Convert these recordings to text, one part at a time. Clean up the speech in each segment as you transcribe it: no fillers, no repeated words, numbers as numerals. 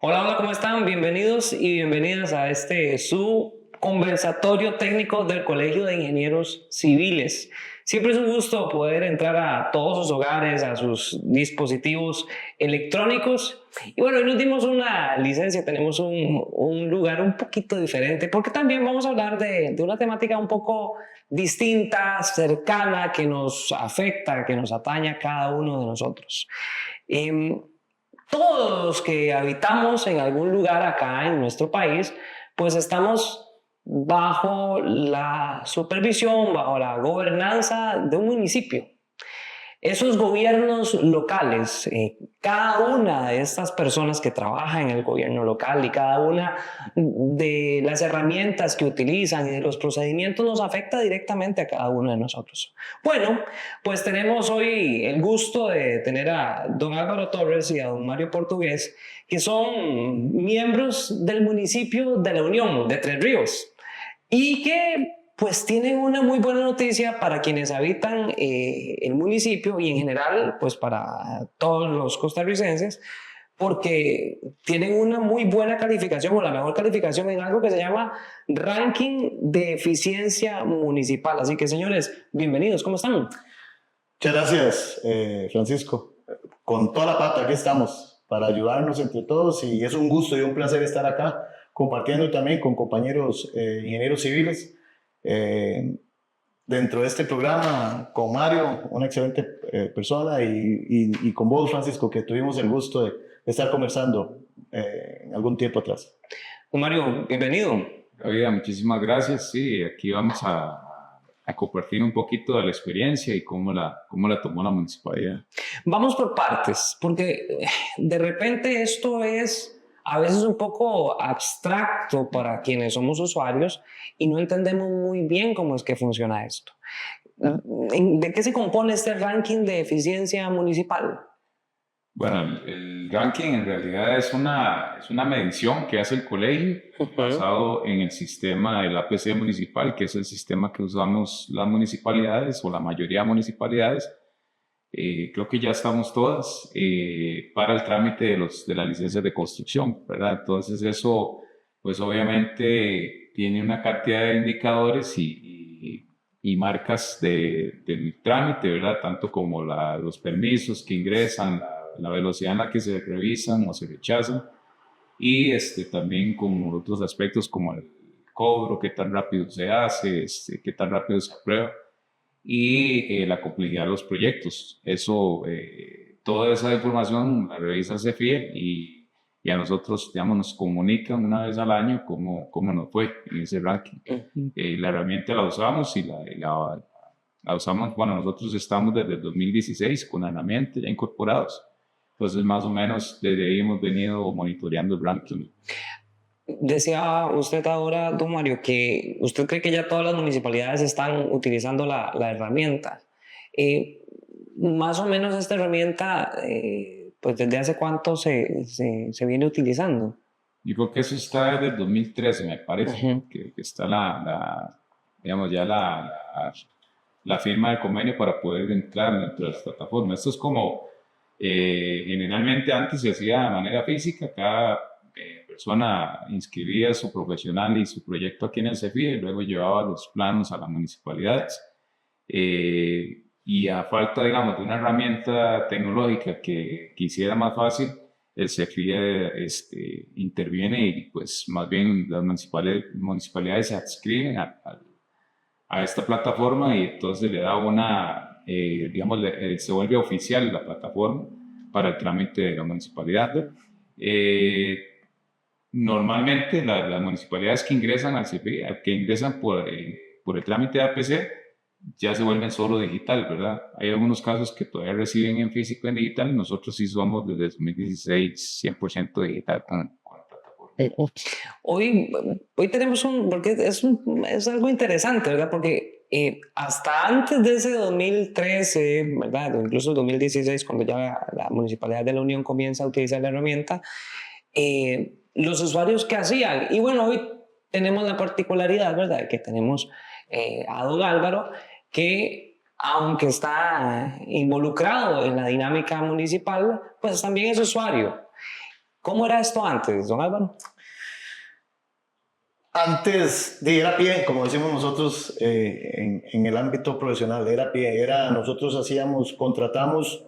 Hola, hola, ¿cómo están? Bienvenidos y bienvenidas a su conversatorio técnico del Colegio de Ingenieros Civiles. Siempre es un gusto poder entrar a todos sus hogares, a sus dispositivos electrónicos. Y bueno, hoy nos dimos una licencia, tenemos un lugar un poquito diferente, porque también vamos a hablar de una temática un poco distinta, cercana, que nos afecta, que nos atañe a cada uno de nosotros. Em, todos los que habitamos en algún lugar acá en nuestro país, pues estamos bajo la supervisión, bajo la gobernanza de un municipio. Esos gobiernos locales, cada una de estas personas que trabajan en el gobierno local y cada una de las herramientas que utilizan y de los procedimientos nos afecta directamente a cada uno de nosotros. Bueno, pues tenemos hoy el gusto de tener a don Álvaro Torres y a don Mario Portugués, que son miembros del municipio de La Unión, de Tres Ríos, y que pues tienen una muy buena noticia para quienes habitan el municipio y en general pues para todos los costarricenses, porque tienen una muy buena calificación o la mejor calificación en algo que se llama Ranking de Eficiencia Municipal. Así que señores, bienvenidos, ¿cómo están? Muchas gracias, Francisco. Con toda la pata, aquí estamos para ayudarnos entre todos y es un gusto y un placer estar acá compartiendo también con compañeros ingenieros civiles dentro de este programa con Mario, una excelente persona, y con vos, Francisco, que tuvimos el gusto de estar conversando algún tiempo atrás. Don Mario, bienvenido. Oiga, muchísimas gracias. Sí, aquí vamos a compartir un poquito de la experiencia y cómo la tomó la municipalidad. Vamos por partes, porque de repente esto es a veces un poco abstracto para quienes somos usuarios y no entendemos muy bien cómo es que funciona esto. ¿De qué se compone este ranking de eficiencia municipal? Bueno, el ranking en realidad es una medición que hace el colegio basado en el sistema del APC municipal, que es el sistema que usamos las municipalidades o la mayoría de municipalidades. Creo que ya estamos todas para el trámite de las licencias de construcción, ¿verdad? Entonces eso, pues obviamente tiene una cantidad de indicadores y marcas del trámite, ¿verdad? Tanto como los permisos que ingresan, la velocidad en la que se revisan o se rechazan, y también con otros aspectos como el cobro, qué tan rápido se hace, qué tan rápido se aprueba y la complejidad de los proyectos. Eso, toda esa información la revisa el CEFIE y a nosotros, digamos, nos comunican una vez al año cómo nos fue en ese ranking. La herramienta la usamos la usamos, bueno, nosotros estamos desde el 2016 con la herramienta ya incorporados. Entonces, más o menos, desde ahí hemos venido monitoreando el ranking. Decía usted ahora, don Mario, que usted cree que ya todas las municipalidades están utilizando la herramienta. Más o menos esta herramienta, pues desde hace cuánto se viene utilizando. Yo creo que eso está desde el 2013, me parece, que está digamos, ya la firma del convenio para poder entrar dentro de las plataformas. Esto es como, generalmente antes se hacía de manera física, cada persona inscribía su profesional y su proyecto aquí en el CEFIE y luego llevaba los planos a las municipalidades. Y a falta, digamos, de una herramienta tecnológica que hiciera más fácil, el CEFIE interviene y pues más bien las municipalidades se adscriben a esta plataforma y entonces le da digamos, se vuelve oficial la plataforma para el trámite de la municipalidad. Normalmente las municipalidades que ingresan al CEFIE, que ingresan por el trámite de APC, ya se vuelven solo digital, ¿verdad? Hay algunos casos que todavía reciben en físico y en digital. Nosotros sí somos desde 2016 100% digital con la plataforma. Hoy tenemos porque es algo interesante, ¿verdad? Porque hasta antes de ese 2013, ¿verdad? O incluso el 2016, cuando ya la Municipalidad de La Unión comienza a utilizar la herramienta, los usuarios que hacían, y bueno, hoy tenemos la particularidad, ¿verdad? Que tenemos a don Álvaro, que aunque está involucrado en la dinámica municipal, pues también es usuario. ¿Cómo era esto antes, don Álvaro? Antes de era pie, como decimos nosotros en el ámbito profesional, era pie, nosotros contratamos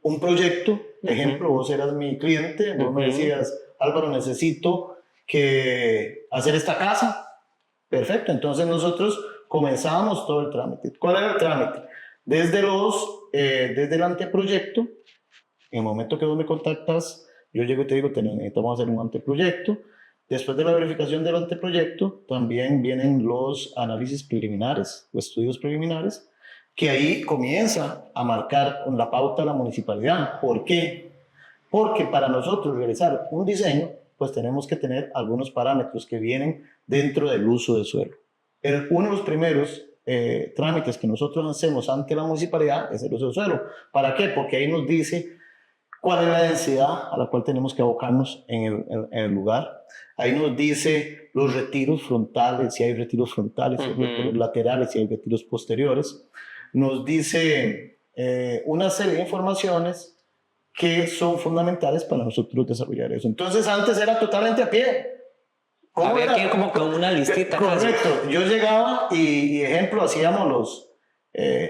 un proyecto, ejemplo, vos eras mi cliente, vos me decías, Álvaro, necesito hacer esta casa, perfecto, entonces nosotros comenzábamos todo el trámite. ¿Cuál era el trámite? Desde el anteproyecto, en el momento que vos me contactas, yo llego y te digo, necesitamos hacer un anteproyecto. Después de la verificación del anteproyecto, también vienen los análisis preliminares o estudios preliminares, que ahí comienza a marcar la pauta la municipalidad. ¿Por qué? Porque para nosotros realizar un diseño, pues tenemos que tener algunos parámetros que vienen dentro del uso del suelo. Uno de los primeros trámites que nosotros hacemos ante la municipalidad es el uso del suelo. ¿Para qué? Porque ahí nos dice cuál es la densidad a la cual tenemos que abocarnos en el lugar. Ahí nos dice los retiros frontales, si hay retiros frontales, si hay retiros laterales, si hay retiros posteriores. Nos dice una serie de informaciones que son fundamentales para nosotros desarrollar eso. Entonces antes era totalmente a pie. Había que ir como con una listita. Correcto. Yo llegaba y ejemplo, hacíamos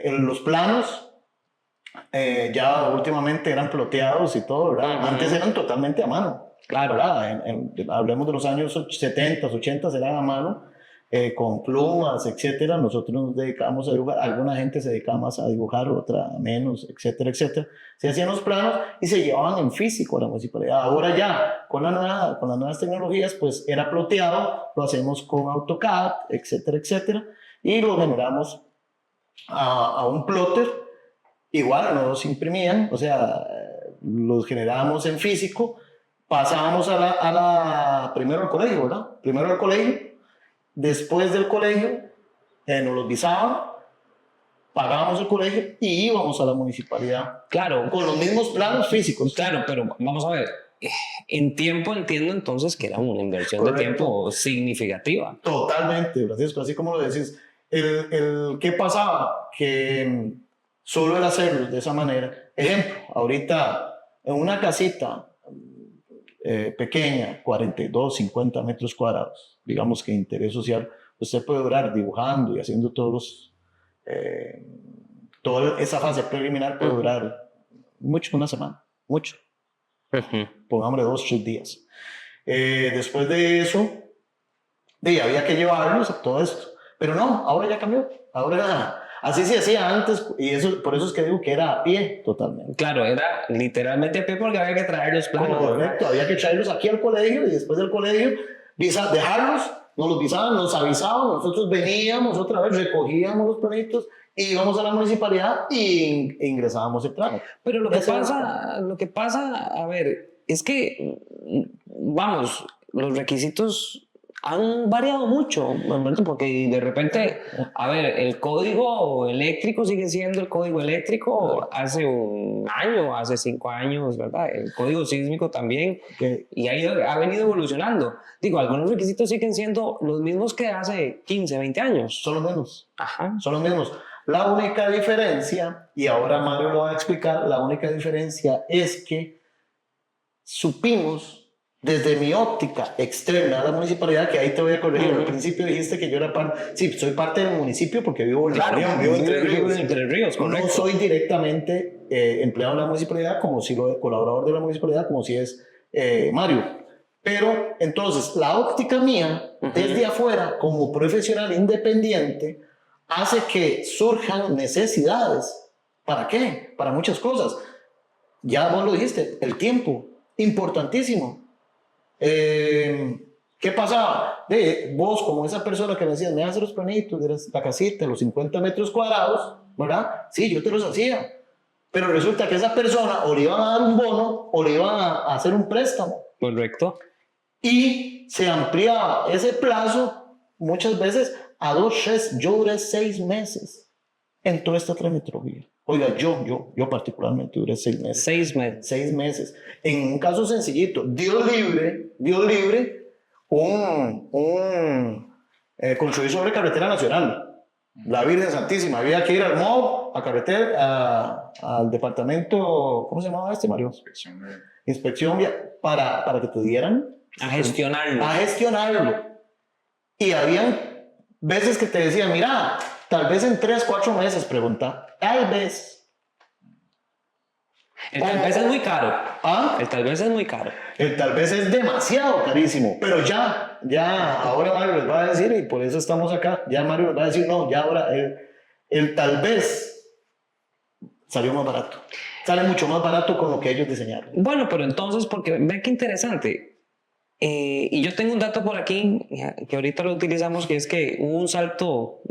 los planos. Ya últimamente eran ploteados y todo, ¿verdad? Antes eran totalmente a mano. Claro. Hablemos de los años 70, 80, eran a mano, con plumas, etcétera. Nosotros nos dedicamos a dibujar, alguna gente se dedicaba más a dibujar, otra menos, etcétera, etcétera. Se hacían los planos y se llevaban en físico a la municipalidad. Ahora ya, con las nuevas tecnologías, pues era ploteado, lo hacemos con AutoCAD, etcétera, etcétera, y lo generamos a un plotter. Igual nos los imprimían, o sea, los generábamos en físico, pasábamos primero al colegio, ¿verdad? Primero al colegio, después del colegio nos los visaban, pagábamos el colegio y íbamos a la municipalidad. Claro. Con los mismos planos físicos. Claro, pero vamos a ver, en tiempo entiendo entonces que era una inversión de tiempo significativa. Totalmente, Francisco, así como lo decís. ¿Qué pasaba? Que solo el hacerlo de esa manera. Ejemplo, ahorita en una casita pequeña, 42, 50 metros cuadrados, digamos que interés social, usted puede durar dibujando y haciendo toda esa fase preliminar puede durar mucho, una semana, mucho. Pongámosle 2, 3 días. Después de eso, había que llevarlos a todo esto. Pero no, ahora ya cambió. Ahora así se hacía antes, y por eso es que digo que era a pie totalmente. Claro, era literalmente a pie porque había que traer los planos. Correcto, había que traerlos aquí al colegio y después del colegio dejarlos, nos los visaban, nos avisaban, nosotros veníamos otra vez, recogíamos los planitos, íbamos a la municipalidad e ingresábamos el plano. Pero lo que pasa, a ver, es que, vamos, los requisitos han variado mucho, porque de repente, a ver, el código eléctrico sigue siendo el código eléctrico hace un año, hace 5 años, ¿verdad? El código sísmico también, y ha venido evolucionando. Digo, algunos requisitos siguen siendo los mismos que hace 15, 20 años. Son los mismos. Ajá. Son los mismos. La única diferencia, y ahora Mario lo va a explicar, la única diferencia es que supimos, desde mi óptica externa a la municipalidad, que ahí te voy a corregir, al principio dijiste que yo era soy parte del municipio porque vivo en la región, vivo en Entre Ríos, correcto. No soy directamente empleado en la municipalidad, como si colaborador de la municipalidad, como si es Mario. Pero entonces, la óptica mía, desde afuera, como profesional independiente, hace que surjan necesidades. ¿Para qué? Para muchas cosas. Ya vos lo dijiste, el tiempo, importantísimo. ¿Qué pasaba? Vos, como esa persona que me decías, me haces los planitos de la casita, los 50 metros cuadrados, ¿verdad? Sí, yo te los hacía. Pero resulta que esa persona o le iban a dar un bono o le iban a hacer un préstamo. Correcto. Y se ampliaba ese plazo muchas veces a 2, 3, yo duré 6 meses en toda esta tramitología. Oiga, yo particularmente duré 6 meses. 6 meses. 6 meses. En un caso sencillito, Dios libre, construir sobre carretera nacional. La Virgen Santísima, había que ir al MOB, a carretera, al departamento, ¿cómo se llamaba este, Mario? Inspección para que te dieran A gestionarlo. a gestionarlo. Y habían veces que te decían, mira, tal vez en 3, 4 meses, pregunta, tal vez. El tal vez es muy caro. ¿Ah? El tal vez es muy caro. El tal vez es demasiado carísimo, pero ahora Mario les va a decir, y por eso estamos acá, ya Mario les va a decir, no, ya ahora el tal vez salió más barato. Sale mucho más barato con lo que ellos diseñaron. Bueno, pero entonces, porque vean qué interesante. Y yo tengo un dato por aquí que ahorita lo utilizamos, que es que hubo un salto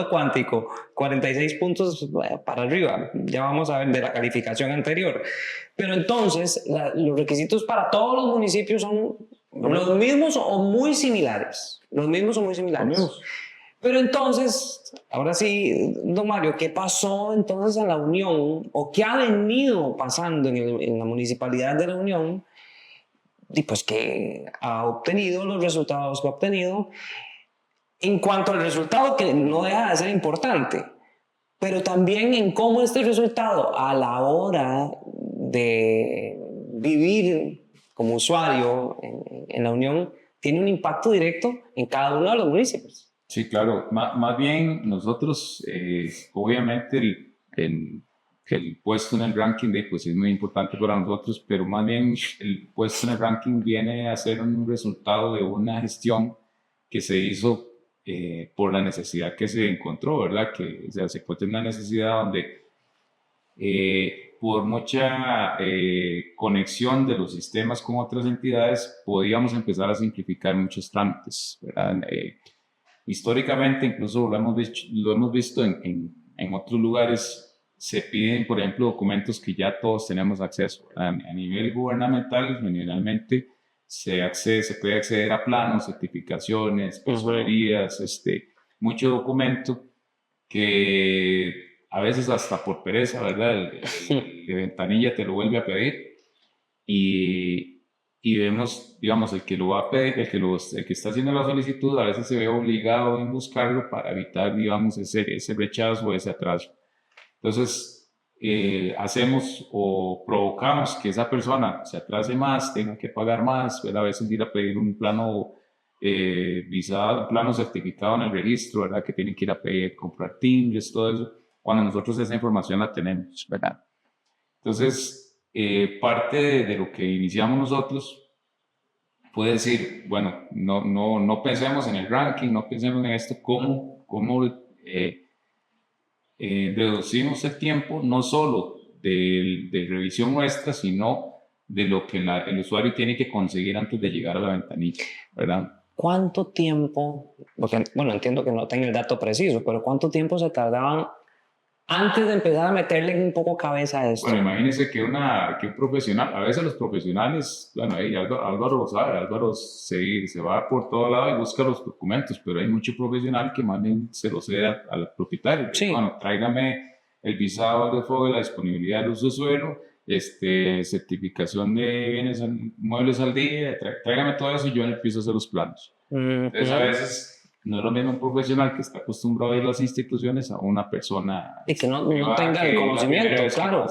cuántico, 46 puntos para arriba, ya vamos a ver de la calificación anterior. Pero entonces, los requisitos para todos los municipios son los mismos o muy similares. Los mismos o muy similares. Pero entonces, ahora sí, don Mario, ¿qué pasó entonces en la Unión o qué ha venido pasando en la municipalidad de la Unión? Y pues que ha obtenido los resultados que ha obtenido en cuanto al resultado, que no deja de ser importante, pero también en cómo este resultado a la hora de vivir como usuario en la Unión tiene un impacto directo en cada uno de los municipios. Sí, claro. Más bien nosotros, obviamente el puesto en el ranking pues es muy importante para nosotros, pero más bien el puesto en el ranking viene a ser un resultado de una gestión que se hizo por la necesidad que se encontró, ¿verdad? Que o sea, se encuentra una necesidad donde por mucha conexión de los sistemas con otras entidades podíamos empezar a simplificar muchos trámites, ¿verdad? Históricamente, incluso lo hemos visto en otros lugares. Se piden, por ejemplo, documentos que ya todos tenemos acceso. A nivel gubernamental, generalmente se puede acceder a planos, certificaciones, personerías, mucho documento que a veces hasta por pereza, ¿verdad? De ventanilla te lo vuelve a pedir y vemos, digamos, el que lo va a pedir, el que está haciendo la solicitud, a veces se ve obligado en buscarlo para evitar, digamos, ese rechazo o ese atraso. Entonces, hacemos o provocamos que esa persona se atrase más, tenga que pagar más, ¿verdad? A veces ir a pedir un plano visado, un plano certificado en el registro, ¿verdad? Que tienen que ir a pedir, comprar timbres, todo eso, cuando nosotros esa información la tenemos, ¿verdad? Entonces, parte de lo que iniciamos nosotros puede decir, bueno, no pensemos en el ranking, no pensemos en esto, cómo reducimos el tiempo no solo de revisión nuestra, sino de lo que el usuario tiene que conseguir antes de llegar a la ventanilla, ¿verdad? ¿Cuánto tiempo, porque bueno, entiendo que no tengo el dato preciso, pero cuánto tiempo se tardaban antes de empezar a meterle un poco cabeza a esto? Bueno, imagínense que un profesional, a veces los profesionales, bueno, ahí Álvaro lo sabe, Álvaro se va por todo lado y busca los documentos, pero hay mucho profesional que más bien se lo cede al propietario. Sí. Bueno, tráigame el visado de fuego, la disponibilidad del uso de suelo, certificación de bienes muebles al día, tráigame todo eso y yo empiezo a hacer los planos. Entonces, a veces no es lo mismo un profesional que está acostumbrado a ir a las instituciones a una persona y que no tenga el conocimiento, claro.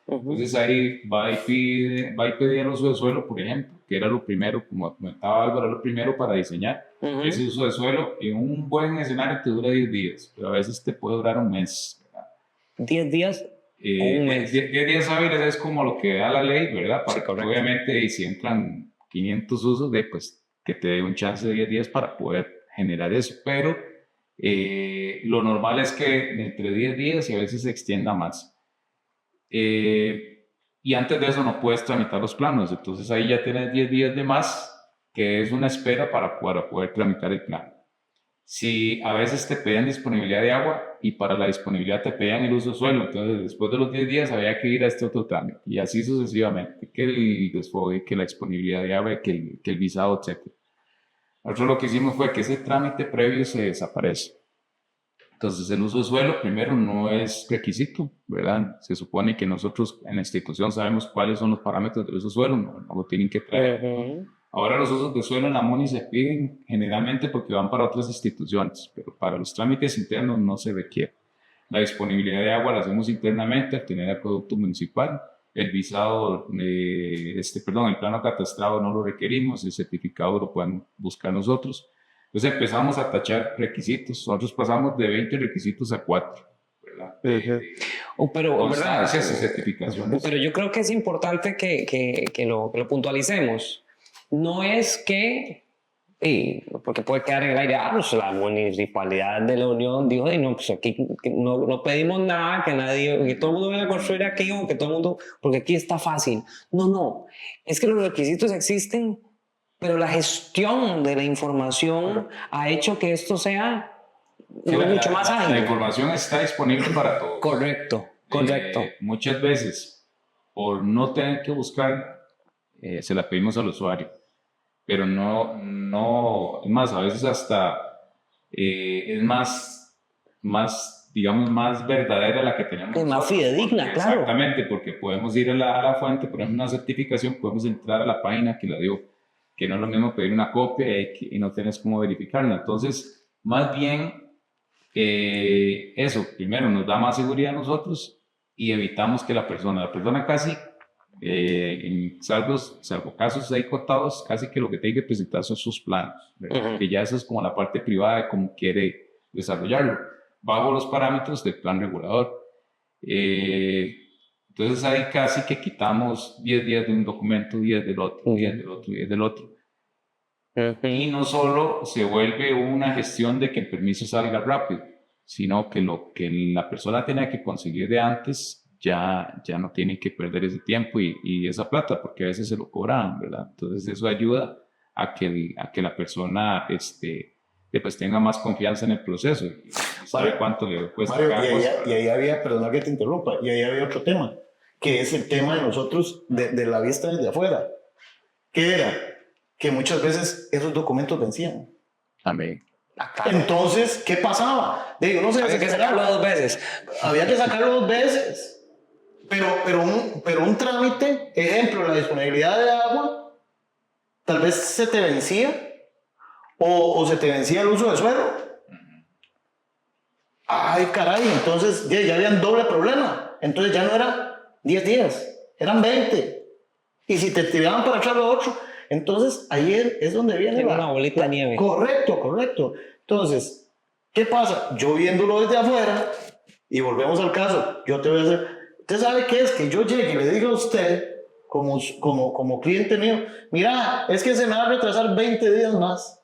Entonces ahí va y pide el uso de suelo, por ejemplo, que era lo primero, como comentaba Álvaro, era lo primero para diseñar. Ese uso de suelo en un buen escenario te dura 10 días, pero a veces te puede durar un mes, ¿verdad? 10 días o un mes. 10 días hábiles es como lo que da la ley, ¿verdad? Sí, correcto. Obviamente, y si entran 500 usos, pues que te dé un chance de 10 días para poder generar eso, pero lo normal es que entre 10 días y a veces se extienda más. Y antes de eso no puedes tramitar los planos, entonces ahí ya tienes 10 días de más, que es una espera para poder tramitar el plano. Si a veces te pedían disponibilidad de agua y para la disponibilidad te pedían el uso de suelo, entonces después de los 10 días había que ir a este otro trámite y así sucesivamente, que el desfogue, que la disponibilidad de agua, que el visado, etc. Nosotros lo que hicimos fue que ese trámite previo se desaparece. Entonces, el uso de suelo, primero, no es requisito, ¿verdad? Se supone que nosotros en la institución sabemos cuáles son los parámetros del uso de suelo, no lo tienen que traer. Ahora los usos de suelo en la MONI se piden generalmente porque van para otras instituciones, pero para los trámites internos no se requiere. La disponibilidad de agua la hacemos internamente al tener el producto municipal. El visado, el plano catastrado no lo requerimos, el certificado lo pueden buscar nosotros. Entonces empezamos a tachar requisitos. Nosotros pasamos de 20 requisitos a 4. Pero, constancias y certificaciones. Pero yo creo que es importante que lo puntualicemos. No es que, porque puede quedar en el aire, pues la municipalidad de la Unión dijo, no, pues aquí no pedimos nada, que todo el mundo venga a construir aquí, o que todo el mundo, porque aquí está fácil. No, es que los requisitos existen, pero la gestión de la información ha hecho que esto sea mucho más ágil. La información está disponible para todos. Correcto. Muchas veces, por no tener que buscar, se la pedimos al usuario. Pero no, es más, a veces hasta es más, digamos, más verdadera la que tenemos. Es más fidedigna, claro. Exactamente, porque podemos ir a la fuente, por ejemplo, una certificación, podemos entrar a la página que la dio, que no es lo mismo pedir una copia y no tienes cómo verificarla. Entonces, más bien, eso, primero, nos da más seguridad a nosotros y evitamos que la persona casi, salvo casos ahí contados, casi que lo que tiene que presentar son sus planos, que ya eso es como la parte privada de cómo quiere desarrollarlo, bajo los parámetros del plan regulador. Entonces ahí casi que quitamos 10 días de un documento, 10 del otro, 10 del otro, 10 del otro. Y no solo se vuelve una gestión de que el permiso salga rápido, sino que lo que la persona tenía que conseguir de antes ya no tiene que perder ese tiempo y esa plata, porque a veces se lo cobran, ¿verdad? Entonces eso ayuda a que la persona pues tenga más confianza en el proceso y sabe cuánto le cuesta cada cosa. Y ahí había, perdona que te interrumpa, y ahí había otro tema, que es el tema de nosotros, de la vista desde afuera, que era que muchas veces esos documentos vencían. Amén. Claro. Entonces, ¿qué pasaba? No sé, había que sacarlo 2 veces. Había que sacarlo 2 veces. Pero un trámite, ejemplo, la disponibilidad de agua, tal vez se te vencía o se te vencía el uso de suelo. Ay, caray, entonces ya habían doble problema. Entonces ya no eran 10 días, eran 20. Y si te tiraban para echarlo a 8, entonces ahí es donde viene una bolita de nieve. Correcto. Entonces, ¿qué pasa? Yo viéndolo desde afuera, y volvemos al caso, yo te voy a hacer... ¿Usted sabe qué es? Que yo llegue y le diga a usted, como cliente mío, mira, es que se me va a retrasar 20 días más.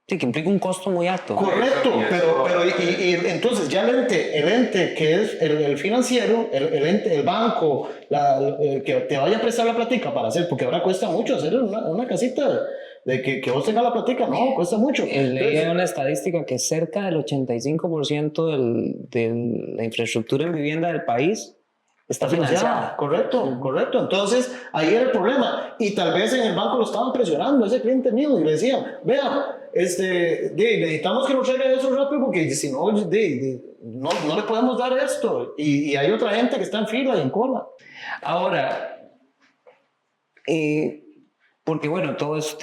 Sí, que implica un costo muy alto. Correcto, pero entonces ya el ente que es el financiero, el banco, que te vaya a prestar la platica para hacer, porque ahora cuesta mucho hacer una casita de que vos tengas la platica, no, cuesta mucho. Leí una estadística que cerca del 85% de la infraestructura en vivienda del país está financiada. Correcto. Entonces, ahí era el problema. Y tal vez en el banco lo estaban presionando, ese cliente mío, y le decían, vea, necesitamos que nos traiga eso rápido porque si no, no le podemos dar esto. Y hay otra gente que está en fila y en cola. Ahora, porque bueno, todo eso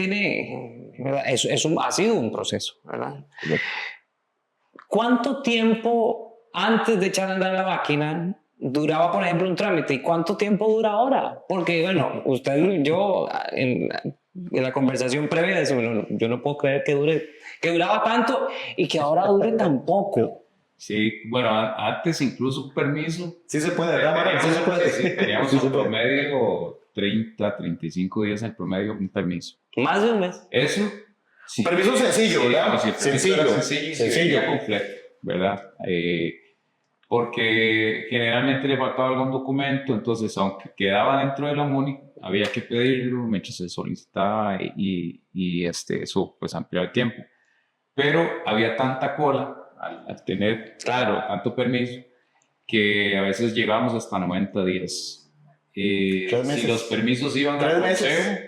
ha sido un proceso, ¿verdad? ¿Cuánto tiempo antes de echar a andar la máquina duraba, por ejemplo, un trámite? ¿Y cuánto tiempo dura ahora? Porque, bueno, yo en la conversación previa decimos, yo no puedo creer que duraba tanto y que ahora dure tan poco. Sí, bueno, antes incluso un permiso. Sí se puede, ¿verdad? Teníamos un promedio 30, 35 días en promedio un permiso. ¿Más de un mes? Eso. Un permiso sencillo, ¿verdad? Sencillo, completo, ¿verdad? Porque generalmente le faltaba algún documento, entonces aunque quedaba dentro de la MUNI, había que pedirlo mientras se solicitaba y eso pues ampliaba el tiempo. Pero había tanta cola al tener, claro, tanto permiso, que a veces llegábamos hasta 90 días. Si los permisos iban al consejo,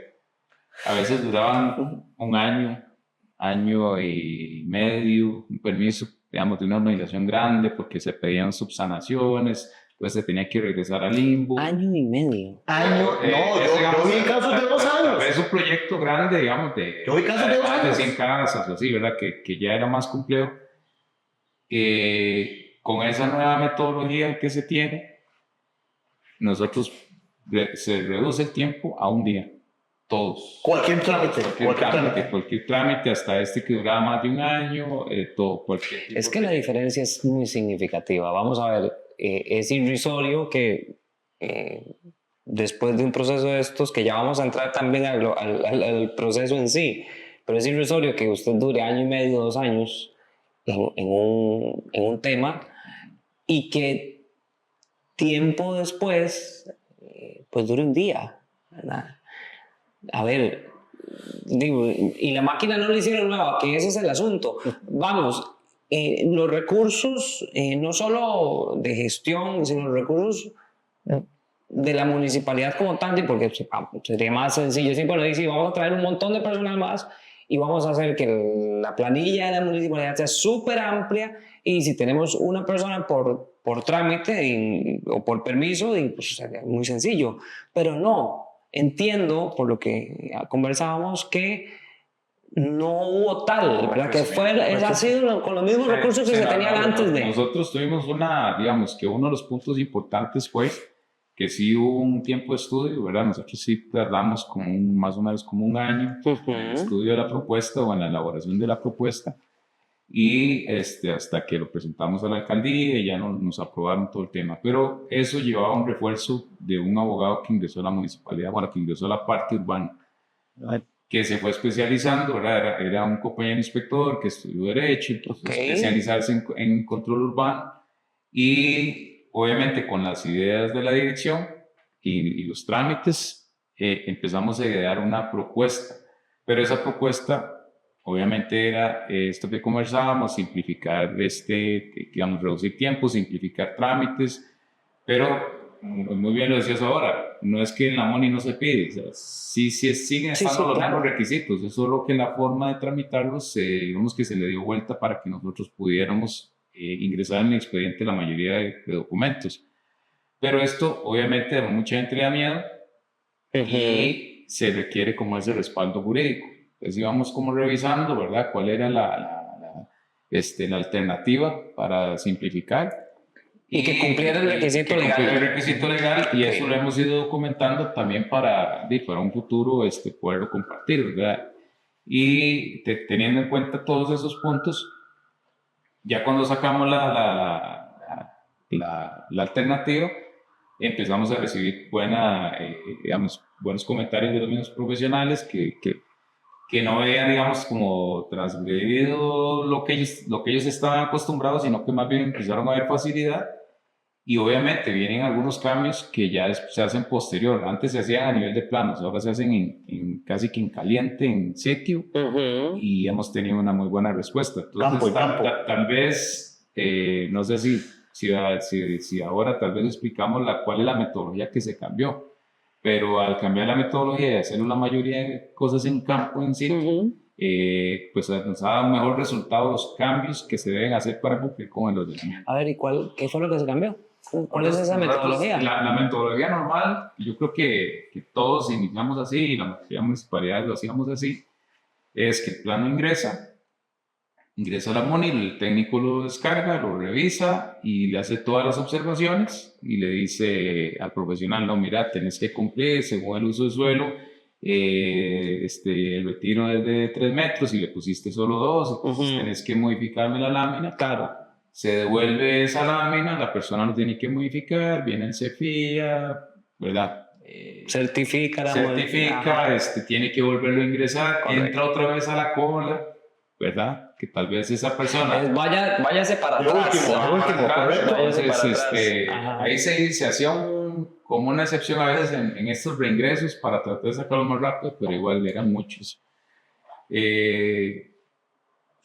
a veces duraban un año y medio, un permiso, digamos, de una organización grande, porque se pedían subsanaciones, pues se tenía que regresar al limbo. Año y medio. Yo vi casos de 2 años. Es un proyecto grande, digamos, yo vi casos de 2 años. De 100 casas, así, ¿verdad? Que ya era más complejo. con esa nueva metodología que se tiene, nosotros se reduce el tiempo a un día. Todos. Cualquier trámite. Cualquier trámite, hasta este que duraba más de un año, todo, cualquier tipo. Es que la diferencia es muy significativa. Vamos a ver, es irrisorio que después de un proceso de estos, que ya vamos a entrar también al proceso en sí, pero es irrisorio que usted dure año y medio, 2 años en un tema y que tiempo después pues dure un día, ¿verdad? A ver, digo, y la máquina no la hicieron nueva, que ese es el asunto. Vamos, los recursos, no solo de gestión, sino los recursos de la municipalidad como tal, porque sería más sencillo. Sí, bueno, dice, vamos a traer un montón de personal más y vamos a hacer que la planilla de la municipalidad sea súper amplia, y si tenemos una persona por trámite o por permiso, pues sería muy sencillo. Pero no. Entiendo, por lo que conversábamos, que no hubo tal, ¿verdad? Que ha sido con los mismos recursos que se tenían antes de... Nosotros tuvimos digamos que uno de los puntos importantes fue que sí hubo un tiempo de estudio, ¿verdad? Nosotros sí tardamos más o menos como un año en el estudio de la propuesta o en la elaboración de la propuesta, y hasta que lo presentamos a la alcaldía y ya nos aprobaron todo el tema. Pero eso llevaba un refuerzo de un abogado que ingresó a la municipalidad, bueno, que ingresó a la parte urbana, que se fue especializando, ¿verdad? Era un compañero inspector que estudió Derecho, entonces especializarse en control urbano, y obviamente con las ideas de la dirección y los trámites empezamos a idear una propuesta, pero esa propuesta obviamente era esto que conversábamos, simplificar, digamos, reducir tiempos, simplificar trámites, pero muy bien lo decías ahora, no es que en la MONI no se pide, o sea, sí siguen estando los mismos requisitos, es solo que la forma de tramitarlos, digamos que se le dio vuelta para que nosotros pudiéramos ingresar en el expediente la mayoría de documentos. Pero esto obviamente a mucha gente le da miedo y se requiere como ese respaldo jurídico. Entonces íbamos como revisando, ¿verdad?, cuál era la alternativa para simplificar. Y que cumpliera el requisito legal. Y eso lo hemos ido documentando también para un futuro poderlo compartir, ¿verdad? Y teniendo en cuenta todos esos puntos, ya cuando sacamos la alternativa, empezamos a recibir buenos comentarios de los mismos profesionales que no veían, digamos, como transgredido lo que ellos estaban acostumbrados, sino que más bien empezaron a ver facilidad. Y obviamente vienen algunos cambios que ya se hacen posterior. Antes se hacían a nivel de planos, ahora se hacen casi que en caliente, en sitio, y hemos tenido una muy buena respuesta. Entonces, tal vez, no sé si ahora tal vez explicamos cuál es la metodología que se cambió. Pero al cambiar la metodología y hacer la mayoría de cosas en campo, en sitio, pues nos ha dado un mejor resultado los cambios que se deben hacer para cumplir con el ordenamiento. A ver, ¿y qué fue lo que se cambió? ¿Cuál es esa metodología? La metodología normal, yo creo que todos iniciamos así, y la mayoría de municipalidades lo hacíamos así, es que el plano ingresa a la MONI, el técnico lo descarga, lo revisa y le hace todas las observaciones y le dice al profesional, no, mira, tenés que cumplir según el uso de suelo, el retiro es de 3 metros y le pusiste solo 2, entonces tenés que modificarme la lámina. Claro, se devuelve esa lámina, la persona lo tiene que modificar, viene el CEFIA, ¿verdad? Certifica, tiene que volverlo a ingresar, entra otra vez a la cola, ¿verdad? Que tal vez esa persona... váyase para atrás. Entonces, ahí se hacía como una excepción a veces en estos reingresos para tratar de sacarlo más rápido, pero igual eran muchos.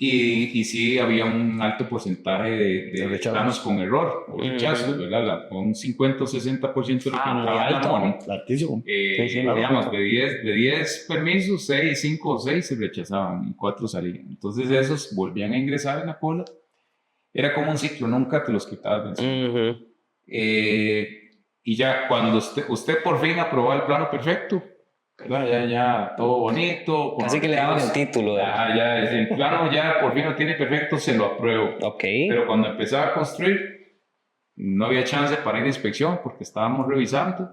Y sí había un alto porcentaje de planos con error o rechazos, ¿verdad? Un 50 o 60% de lo que entraba en la MONI. Altísimo. Digamos, de 10 permisos, 5 o 6 se rechazaban y 4 salían. Entonces esos volvían a ingresar en la cola. Era como un ciclo, nunca te los quitabas. Y ya cuando usted por fin aprobó el plano perfecto, ¿verdad? Ya todo bonito. Casi que le daban el título. Ya, el plano ya por fin lo tiene perfecto, se lo apruebo. Ok. Pero cuando empezaba a construir, no había chance para ir a inspección porque estábamos revisando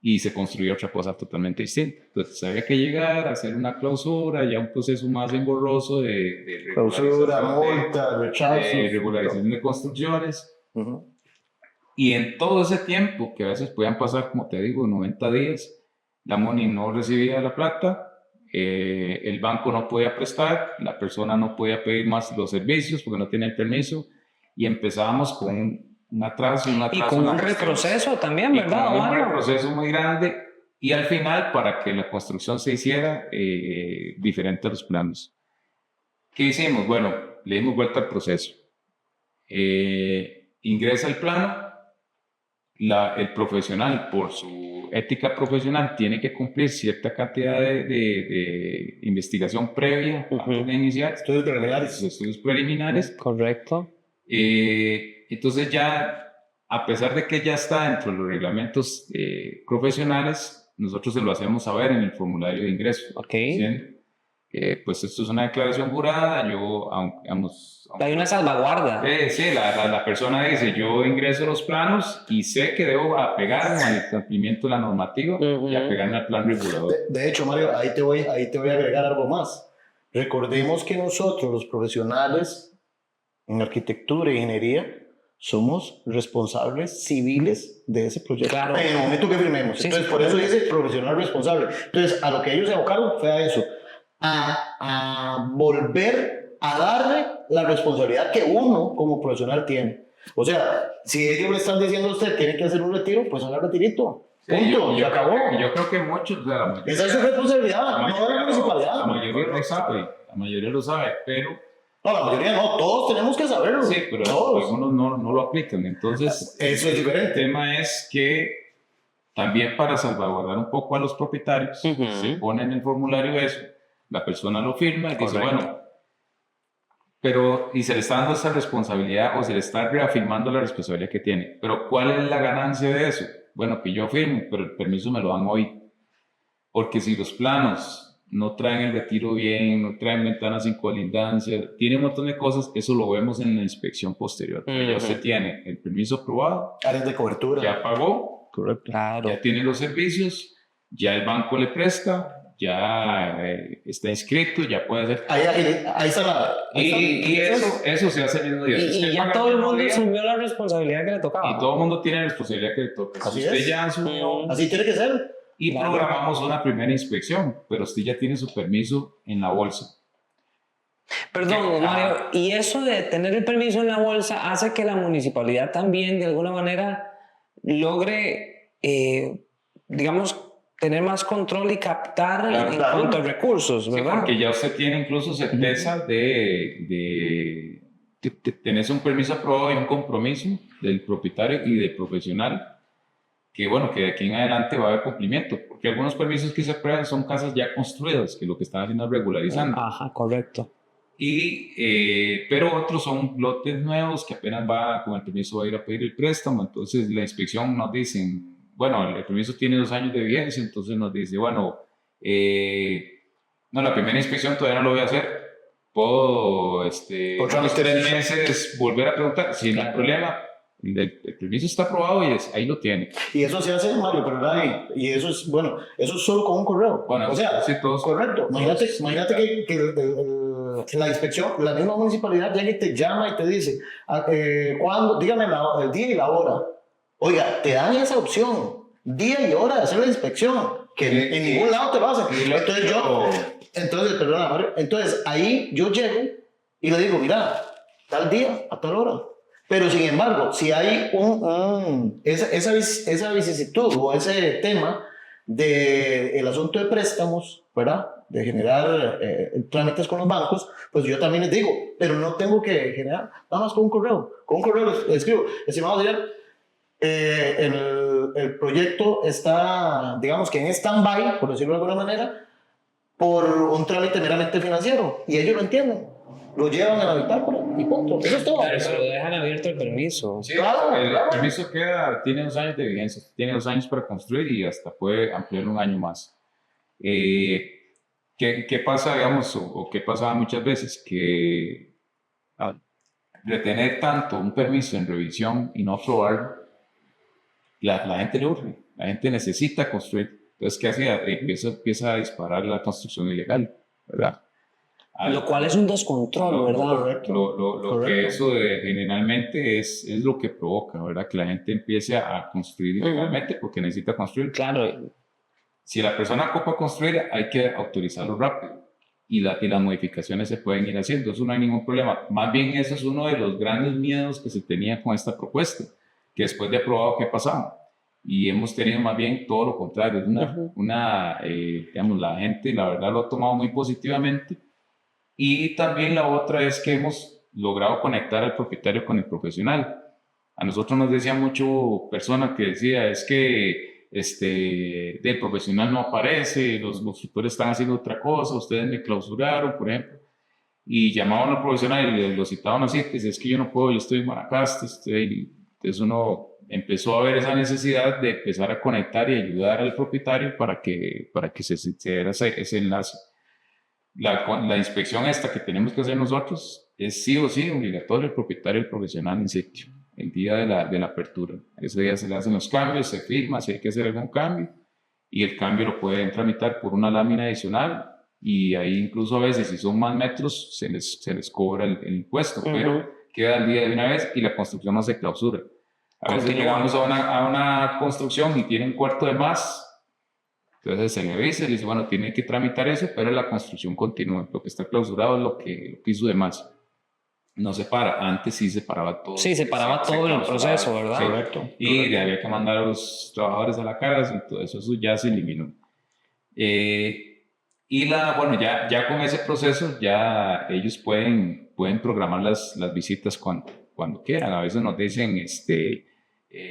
y se construyó otra cosa totalmente distinta. Entonces había que llegar a hacer una clausura, ya un proceso más engorroso de Clausura, regularización multa, rechazo. de regularización de construcciones. Ujú. Y en todo ese tiempo, que a veces podían pasar, como te digo, 90 días, la MONI no recibía la plata, el banco no podía prestar, la persona no podía pedir más los servicios porque no tenía el permiso, y empezábamos con un atraso, Y con un retroceso también, ¿verdad, con un Mario? retroceso muy grande, y al final, para que la construcción se hiciera diferente a los planos. ¿Qué hicimos? Bueno, le dimos vuelta al proceso. Ingresa el plano, el profesional, por su ética profesional, tiene que cumplir cierta cantidad de investigación previa antes de iniciar. Estudios preliminares. Estudios preliminares. Correcto. Entonces ya, a pesar de que ya está dentro de los reglamentos profesionales, nosotros se lo hacemos saber en el formulario de ingreso. Ok. ¿Sí? Pues esto es una declaración jurada, Hay una salvaguarda. Sí, la persona dice, yo ingreso los planos y sé que debo apegarme al cumplimiento de la normativa y apegarme al plan regulador. De hecho, Mario, ahí te voy a agregar algo más. Recordemos que nosotros, los profesionales en arquitectura e ingeniería, somos responsables civiles de ese proyecto. Claro. En el momento que firmemos. Sí, Entonces, sí, por eso dice profesional responsable. Entonces, a lo que ellos se abocaron fue a eso. A volver a darle la responsabilidad que uno como profesional tiene. O sea, si ellos le están diciendo a usted tiene que hacer un retiro, pues haga retirito. Punto, se acabó. Yo creo que muchos, o sea, Esa es su responsabilidad, no de la municipalidad. La mayoría lo sabe, pero... No, la mayoría no, todos tenemos que saberlo. Sí, pero todos. algunos no lo aplican. Entonces, eso es diferente. El tema es que también para salvaguardar un poco a los propietarios, se pone en el formulario eso, la persona lo firma y dice, bueno, pero, y se le está dando esa responsabilidad o se le está reafirmando la responsabilidad que tiene. Pero ¿cuál es la ganancia de eso? Bueno, que yo firmo, pero el permiso me lo dan hoy. Porque si los planos no traen el retiro bien, no traen ventanas sin colindancia, tiene un montón de cosas, eso lo vemos en la inspección posterior. Ya usted tiene el permiso aprobado, áreas de cobertura, ya pagó, correcto, claro, ya tiene los servicios, ya el banco le presta, ya está inscrito, ya puede hacer. Ahí está la. Y eso se hace el mismo día. Y ya todo el mundo asumió la responsabilidad que le tocaba. Y todo el mundo tiene la responsabilidad que le toca. Así si usted es. ya asumió. Así tiene que ser. Y programamos una primera inspección, pero usted ya tiene su permiso en la bolsa. Perdón, Mario, ¿y eso de tener el permiso en la bolsa hace que la municipalidad también de alguna manera logre, digamos, tener más control y captar en cuanto a recursos, ¿verdad? Sí, porque ya usted tiene incluso certeza de tener un permiso aprobado y un compromiso del propietario y del profesional, que bueno, que de aquí en adelante va a haber cumplimiento, porque algunos permisos que se aprueban son casas ya construidas, que lo que están haciendo es regularizando. Ajá, correcto. Pero otros son lotes nuevos que apenas con el permiso va a ir a pedir el préstamo, entonces la inspección nos dicen, bueno, el permiso tiene 2 años de vigencia, entonces nos dice, bueno, no, la primera inspección todavía no lo voy a hacer, puedo, unos 3 meses volver a preguntar, si no hay problema, el permiso está aprobado y ahí lo tiene. Y eso se hace, Mario, pero y eso es, bueno, eso es solo con un correo. Bueno, o sea, sí, todos, correcto. Imagínate que la inspección, la misma municipalidad llega y te llama y te dice, ¿cuándo? Dígame el día y la hora. Oiga, te dan esa opción, día y hora de hacer la inspección, que en ningún lado te lo hacen. Entonces ahí yo llego y le digo, mira, tal día, a tal hora. Pero sin embargo, si hay esa vicisitud o ese tema del asunto de préstamos, ¿verdad? De generar trámites con los bancos, pues yo también les digo, pero no tengo que generar nada más con un correo. Con un correo les escribo, estimado Adrián, el proyecto está, digamos que en stand-by, por decirlo de alguna manera, por un trámite meramente financiero, y ellos lo entienden. Lo llevan a la bitácora y punto. Eso es todo. Claro, se lo dejan abierto el permiso. Sí, el permiso tiene 2 años de vigencia, tiene 2 años para construir y hasta puede ampliar 1 año más. ¿Qué pasa, digamos, o qué pasaba muchas veces? Que al retener tanto un permiso en revisión y no aprobarlo, la gente le urge, la gente necesita construir. Entonces, ¿qué hacía? Empieza a disparar la construcción ilegal, ¿verdad? Lo cual es un descontrol, ¿verdad? Correcto. Lo que eso generalmente es lo que provoca, ¿verdad? Que la gente empiece a construir ilegalmente porque necesita construir. Claro. Si la persona ocupa construir, hay que autorizarlo rápido y las modificaciones se pueden ir haciendo, eso no hay ningún problema. Más bien, eso es uno de los grandes miedos que se tenía con esta propuesta, que después de aprobado, ¿qué pasaba? Y hemos tenido más bien todo lo contrario, es digamos, la gente, la verdad, lo ha tomado muy positivamente. Y también la otra es que hemos logrado conectar al propietario con el profesional. A nosotros nos decía mucho persona que decía, es que del profesional no aparece, los constructores están haciendo otra cosa, ustedes me clausuraron, por ejemplo. Y llamaban al profesional y lo citaban así, pues es que yo no puedo, yo estoy en Guanacaste, entonces uno empezó a ver esa necesidad de empezar a conectar y ayudar al propietario para que se diera ese enlace. La inspección esta que tenemos que hacer nosotros es sí o sí obligatorio el propietario y el profesional en sitio, el día de la apertura. Ese día se le hacen los cambios, se firma si hay que hacer algún cambio y el cambio lo pueden tramitar por una lámina adicional y ahí incluso a veces si son más metros se les cobra el impuesto, pero queda al día de una vez y la construcción no se clausura. A veces llegamos a una construcción y tiene un cuarto de más. Entonces se le avisa y le dice, bueno, tiene que tramitar eso, pero la construcción continúa. Lo que está clausurado es lo que hizo de más. No se para. Antes sí se paraba todo. Sí, se paraba todo en el proceso, ¿verdad? Sí. Correcto. Y había que mandar a los trabajadores a la cárcel y todo eso ya se eliminó. Bueno, ya con ese proceso, ya ellos pueden programar las visitas cuando quieran. A veces nos dicen,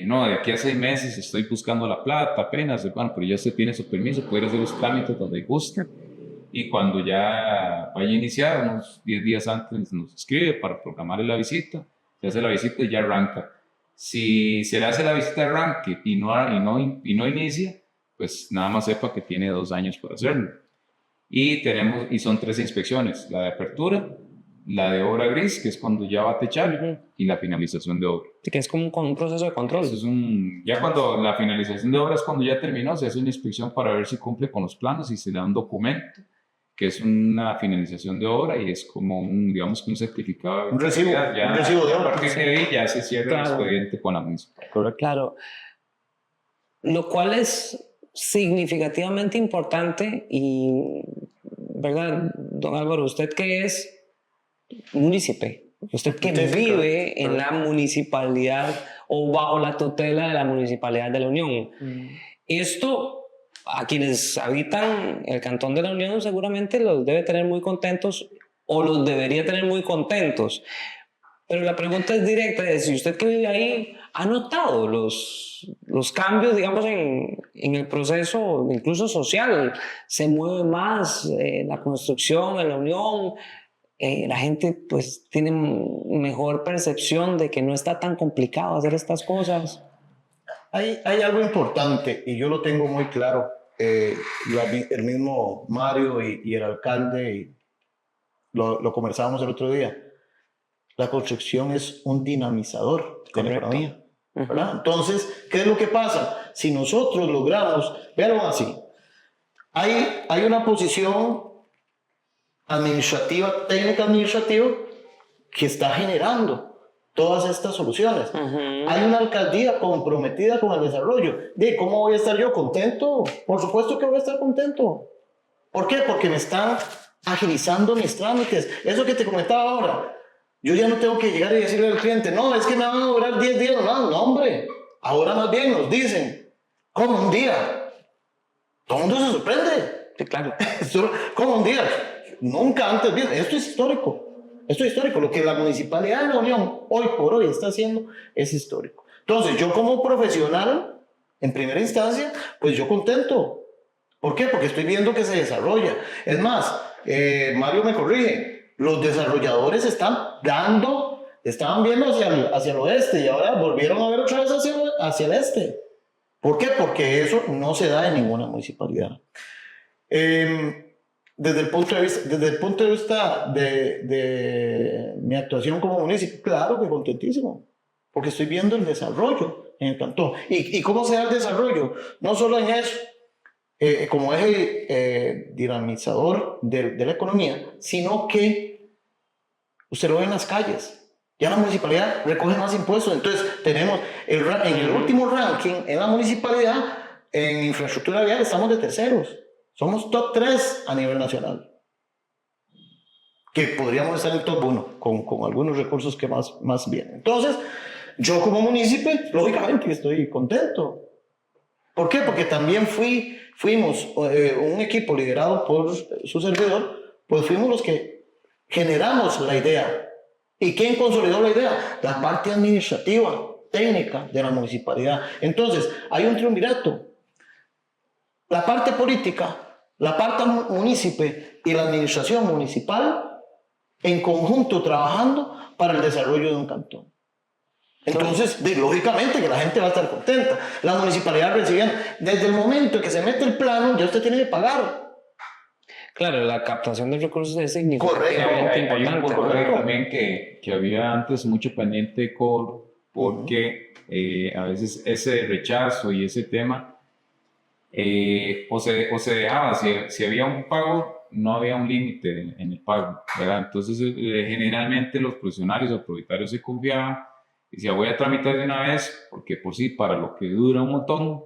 no, de aquí a 6 meses estoy buscando la plata apenas, bueno, pero ya usted tiene su permiso, puede hacer los trámites donde guste y cuando ya vaya a iniciar, unos 10 días antes nos escribe para programar la visita, se hace la visita y ya arranca. Si se le hace la visita de arranque y no inicia, pues nada más sepa que tiene 2 años por hacerlo. Y son 3 inspecciones, la de apertura, la de obra gris, que es cuando ya va a techar, y la finalización de obra. Que es como un proceso de control. Eso ya cuando la finalización de obra es cuando ya terminó, se hace una inspección para ver si cumple con los planos y se le da un documento, que es una finalización de obra y es como digamos que un certificado. Un recibo de obra. A partir de ahí ya se cierra el expediente con la misma. Correcto. Claro. Lo cual es significativamente importante y, ¿verdad, don Álvaro? Usted que es munícipe, usted que vive en la municipalidad o bajo la tutela de la municipalidad de la Unión. Esto a quienes habitan el Cantón de la Unión seguramente los debe tener muy contentos o los debería tener muy contentos. Pero la pregunta es directa, es si usted que vive ahí ha notado los cambios, digamos, en el proceso incluso social. Se mueve más la construcción en la Unión. La gente pues tiene mejor percepción de que no está tan complicado hacer estas cosas. Hay algo importante y yo lo tengo muy claro. El mismo Mario y el alcalde lo conversábamos el otro día. La construcción es un dinamizador de la economía, ¿verdad? Entonces, ¿qué es lo que pasa? Si nosotros logramos, véanlo así, hay una posición administrativa, técnica administrativa, que está generando todas estas soluciones. Hay una alcaldía comprometida con el desarrollo. ¿Cómo voy a estar yo contento? Por supuesto que voy a estar contento. ¿Por qué? Porque me están agilizando mis trámites. Eso que te comentaba ahora. Yo ya no tengo que llegar y decirle al cliente, no, es que me van a durar 10 días. No, hombre. Ahora más bien nos dicen, ¿cómo un día? Todo el mundo se sorprende. Sí, claro. ¿Cómo un día? Nunca antes bien. Esto es histórico. Esto es histórico. Lo que la Municipalidad de la Unión hoy por hoy está haciendo es histórico. Entonces, yo como profesional, en primera instancia, pues yo contento. ¿Por qué? Porque estoy viendo que se desarrolla. Es más, Mario me corrige. Los desarrolladores estaban viendo hacia el oeste y ahora volvieron a ver otra vez hacia el este. ¿Por qué? Porque eso no se da en ninguna municipalidad. Desde el punto de vista de mi actuación como municipio, claro que contentísimo, porque estoy viendo el desarrollo en el cantón. ¿Y cómo se da el desarrollo? No solo en eso, como es el dinamizador de la economía, sino que usted lo ve en las calles. Ya la municipalidad recoge más impuestos, entonces tenemos en el último ranking en la municipalidad, en infraestructura vial estamos de terceros. Somos top 3 a nivel nacional. Que podríamos estar en top 1 con algunos recursos que más bien. Entonces, yo como municipio, lógicamente estoy contento. ¿Por qué? Porque también fuimos un equipo liderado por su servidor, pues fuimos los que generamos la idea. ¿Y quién consolidó la idea? La parte administrativa, técnica de la municipalidad. Entonces, hay un triunvirato. La parte política, la parte munícipe y la administración municipal en conjunto trabajando para el desarrollo de un cantón. Entonces, lógicamente que la gente va a estar contenta. La municipalidad recibiendo, desde el momento en que se mete el plano, ya usted tiene que pagar. Claro, la captación de recursos es significativamente importante. Correcto. También que había antes mucho pendiente de cobro, porque a veces ese rechazo y ese tema o se dejaba, si había un pago, no había un límite en el pago, ¿verdad? Entonces generalmente los profesionales o propietarios se confiaban y decían, voy a tramitar de una vez, porque por sí, para lo que dura un montón,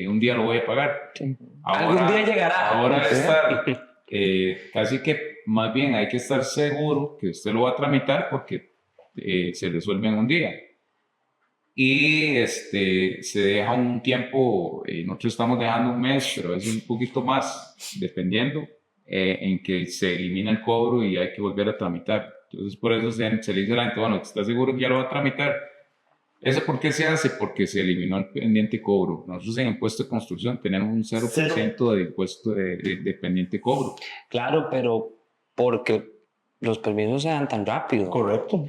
un día lo voy a pagar. Sí. Ahora, algún día llegará. Ahora estar, casi que más bien hay que estar seguro que usted lo va a tramitar porque se resuelve en un día. Y se deja un tiempo, nosotros estamos dejando un mes, pero es un poquito más, dependiendo, en que se elimina el cobro y hay que volver a tramitar. Entonces, por eso se le dice a la gente, bueno, ¿está seguro que ya lo va a tramitar? ¿Eso por qué se hace? Porque se eliminó el pendiente cobro. Nosotros en impuesto de construcción tenemos un 0% de impuesto de pendiente cobro. Claro, pero porque los permisos se dan tan rápido. Correcto.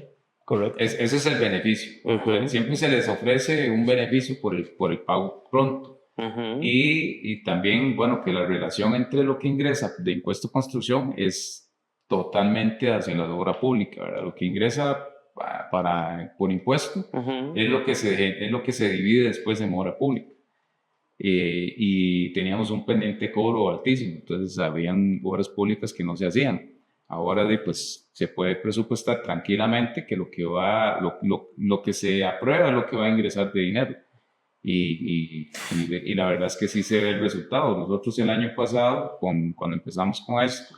Ese es el beneficio. Siempre se les ofrece un beneficio por el pago pronto. Y también, bueno, que la relación entre lo que ingresa de impuesto de construcción es totalmente hacia la obra pública, ¿verdad? Lo que ingresa por impuesto es lo que se divide después en obra pública. Y teníamos un pendiente cobro altísimo, entonces habían obras públicas que no se hacían. Ahora pues se puede presupuestar tranquilamente que lo que se aprueba es lo que va a ingresar de dinero. Y la verdad es que sí se ve el resultado. Nosotros el año pasado, cuando empezamos con esto,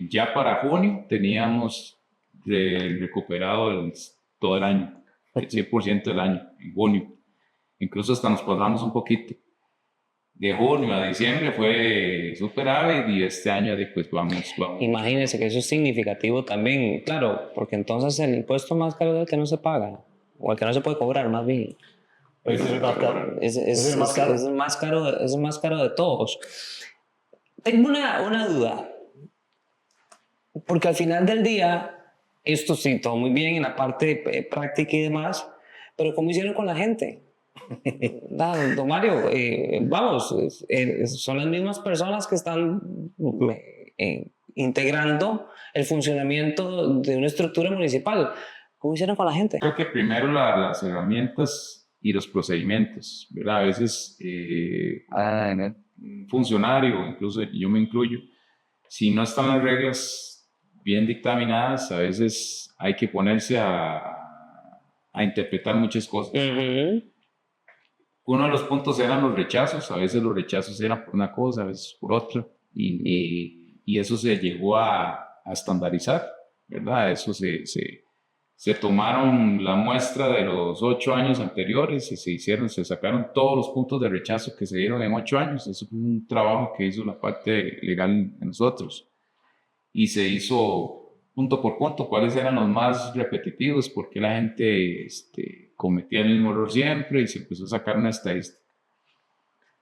ya para junio teníamos recuperado todo el año, el 100% del año, en junio. Incluso hasta nos pasamos un poquito. De junio a diciembre fue superávit y este año después vamos. Imagínense que eso es significativo también, claro, porque entonces el impuesto más caro es el que no se paga, o el que no se puede cobrar más bien. Es el más caro. Es el más caro de todos. Tengo una duda, porque al final del día, esto sí, todo muy bien en la parte práctica y demás, pero ¿cómo hicieron con la gente? Don Mario, vamos, son las mismas personas que están integrando el funcionamiento de una estructura municipal. ¿Cómo hicieron con la gente? Creo que primero las herramientas y los procedimientos, ¿verdad? A veces un funcionario, incluso yo me incluyo, si no están las reglas bien dictaminadas, a veces hay que ponerse a interpretar muchas cosas. Uno de los puntos eran los rechazos, a veces los rechazos eran por una cosa, a veces por otra, y eso se llegó a estandarizar, ¿verdad? Eso se tomaron la muestra de los 8 años anteriores y se sacaron todos los puntos de rechazo que se dieron en 8 años. Eso fue un trabajo que hizo la parte legal de nosotros. Y se hizo punto por punto cuáles eran los más repetitivos, por qué la gente cometía el mismo error siempre, y se empezó a sacar una estadística.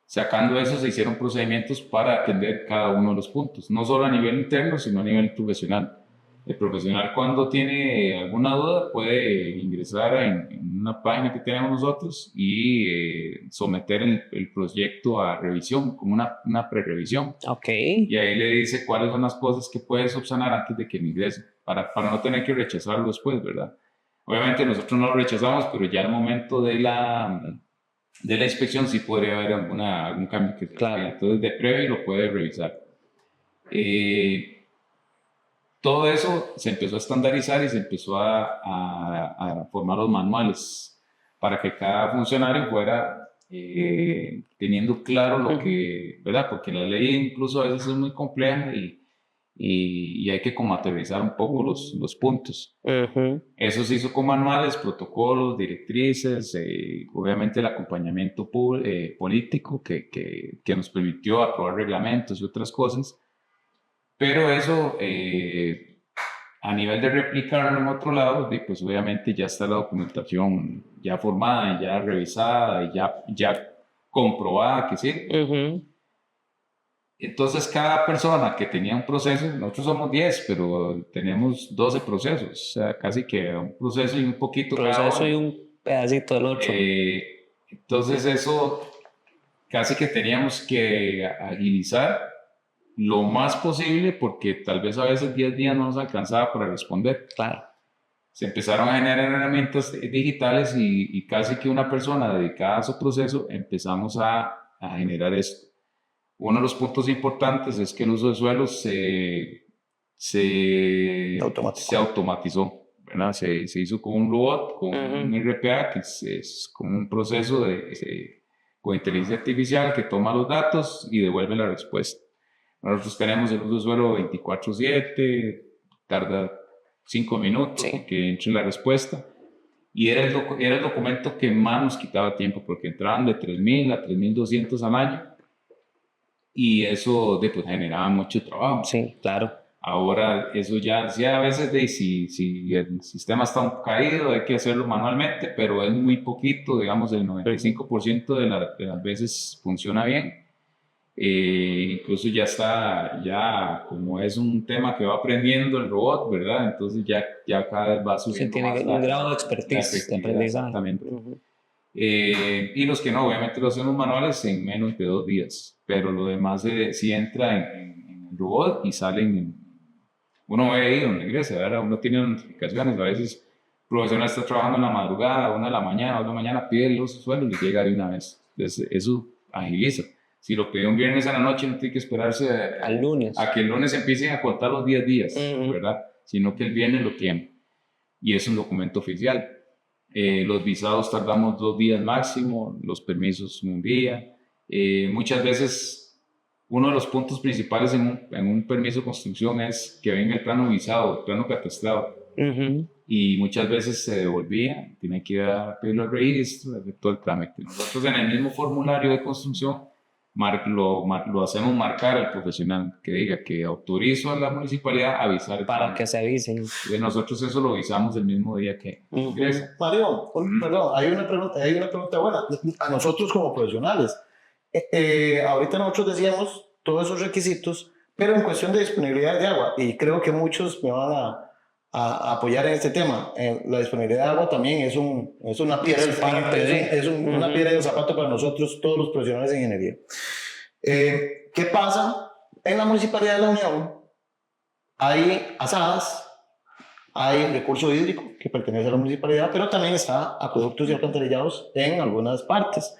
Sacando eso se hicieron procedimientos para atender cada uno de los puntos, no solo a nivel interno, sino a nivel profesional. El profesional, cuando tiene alguna duda, puede ingresar en una página que tenemos nosotros y someter el proyecto a revisión, como una prerevisión. Ok. Y ahí le dice cuáles son las cosas que puede subsanar antes de que me ingrese, para no tener que rechazarlo después, ¿verdad? Obviamente nosotros no lo rechazamos, pero ya al momento de la inspección sí podría haber algún cambio que se Claro. requiera. Entonces, de previo lo puede revisar. Todo eso se empezó a estandarizar y se empezó a formar los manuales para que cada funcionario fuera teniendo claro lo que, ¿verdad? Porque la ley incluso a veces es muy compleja y hay que materializar un poco los puntos. Eso se hizo con manuales, protocolos, directrices, obviamente el acompañamiento político que nos permitió aprobar reglamentos y otras cosas. Pero eso, a nivel de replicarlo en otro lado, pues obviamente ya está la documentación ya formada, ya revisada, ya comprobada que sí. Entonces, cada persona que tenía un proceso, nosotros somos 10, pero tenemos 12 procesos, o sea, casi que un proceso y un poquito cada uno. Proceso y un pedacito del otro. Entonces, eso casi que teníamos que agilizar lo más posible porque tal vez a veces 10 días no nos alcanzaba para responder. Claro. Se empezaron a generar herramientas digitales y casi que una persona dedicada a su proceso empezamos a generar esto. Uno de los puntos importantes es que el uso de suelos se automatizó, ¿verdad? Se hizo con un robot, con un RPA, que es como un proceso con inteligencia artificial que toma los datos y devuelve la respuesta. Nosotros tenemos el uso de suelo 24/7, tarda 5 minutos que entre la respuesta. Y era el documento que más nos quitaba tiempo, porque entraban de 3.000 a 3.200 al año. Y eso pues, generaba mucho trabajo. Sí, claro. Ahora eso ya a veces si el sistema está caído hay que hacerlo manualmente, pero es muy poquito, digamos el 95% de las veces funciona bien. Incluso ya como es un tema que va aprendiendo el robot, ¿verdad? Entonces ya cada vez va subiendo. Sí, tiene un grado de expertise, de aprendizaje. Exactamente. Y los que no, obviamente lo hacemos manuales en menos de 2 días, pero lo demás sí entra en el robot y salen, uno ve ahí donde ingresa, ¿verdad? Uno tiene notificaciones, a veces el profesional está trabajando en la madrugada, 1 de la mañana, 2 de la mañana, pide los sueldos y llega de una vez. Entonces eso agiliza. Si lo pide un viernes a la noche, no tiene que esperarse al lunes. A que el lunes empiecen a contar los 10 días, ¿verdad? Sino que el viernes lo tiene. Y es un documento oficial. Los visados tardamos 2 días máximo, los permisos 1 día. Muchas veces, uno de los puntos principales en un permiso de construcción es que venga el plano visado, el plano catastrado. Y muchas veces se devolvía, tiene que ir a pedirlo al registro, hacer todo el trámite. Nosotros en el mismo formulario de construcción lo hacemos marcar al profesional que diga que autorizo a la municipalidad a avisar para que se avisen. Y nosotros eso lo avisamos el mismo día que ingresa. Mario, perdón, hay una pregunta buena. A nosotros como profesionales, ahorita nosotros decíamos todos esos requisitos, pero en cuestión de disponibilidad de agua, y creo que muchos me van a apoyar en este tema. La disponibilidad de agua también es una piedra una piedra del zapato para nosotros, todos los profesionales de ingeniería. ¿Qué pasa? En la Municipalidad de la Unión hay asadas, hay recurso hídrico que pertenece a la municipalidad, pero también está acueductos y alcantarillados en algunas partes.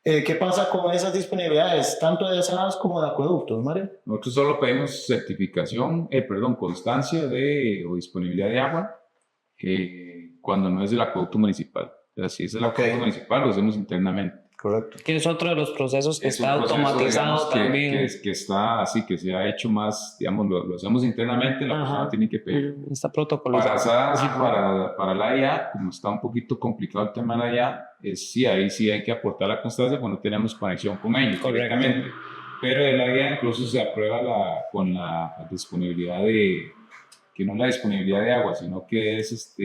¿Qué pasa con esas disponibilidades, tanto de asadas como de acueductos, Mario? Nosotros solo pedimos constancia o disponibilidad de agua cuando no es del acueducto municipal. O sea, si es el acueducto municipal, lo hacemos internamente. Correcto. Que es otro de los procesos que está automatizado también. Que está así, que se ha hecho más, digamos, lo hacemos internamente, la persona tiene que pedir. Está protocolizado. Para asadas y para la IA, como está un poquito complicado el tema de la IA, ahí sí hay que aportar la constancia cuando tenemos conexión con ellos directamente. Pero el IA incluso se aprueba con la disponibilidad que no es la disponibilidad de agua, sino que es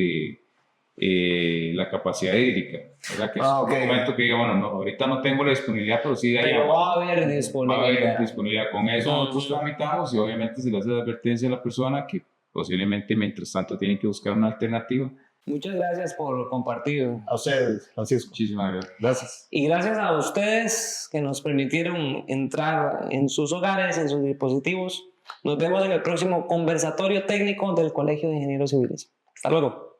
la capacidad hídrica, ¿verdad? Que es un documento que diga, bueno, no, ahorita no tengo la disponibilidad, pero sí hay agua. Va a haber disponibilidad. Con eso nosotros tramitamos y obviamente se le hace la advertencia a la persona que posiblemente mientras tanto tienen que buscar una alternativa. Muchas gracias por compartir. A ustedes, Francisco. Muchísimas gracias. Gracias. Y gracias a ustedes que nos permitieron entrar en sus hogares, en sus dispositivos. Nos vemos en el próximo conversatorio técnico del Colegio de Ingenieros Civiles. Hasta luego.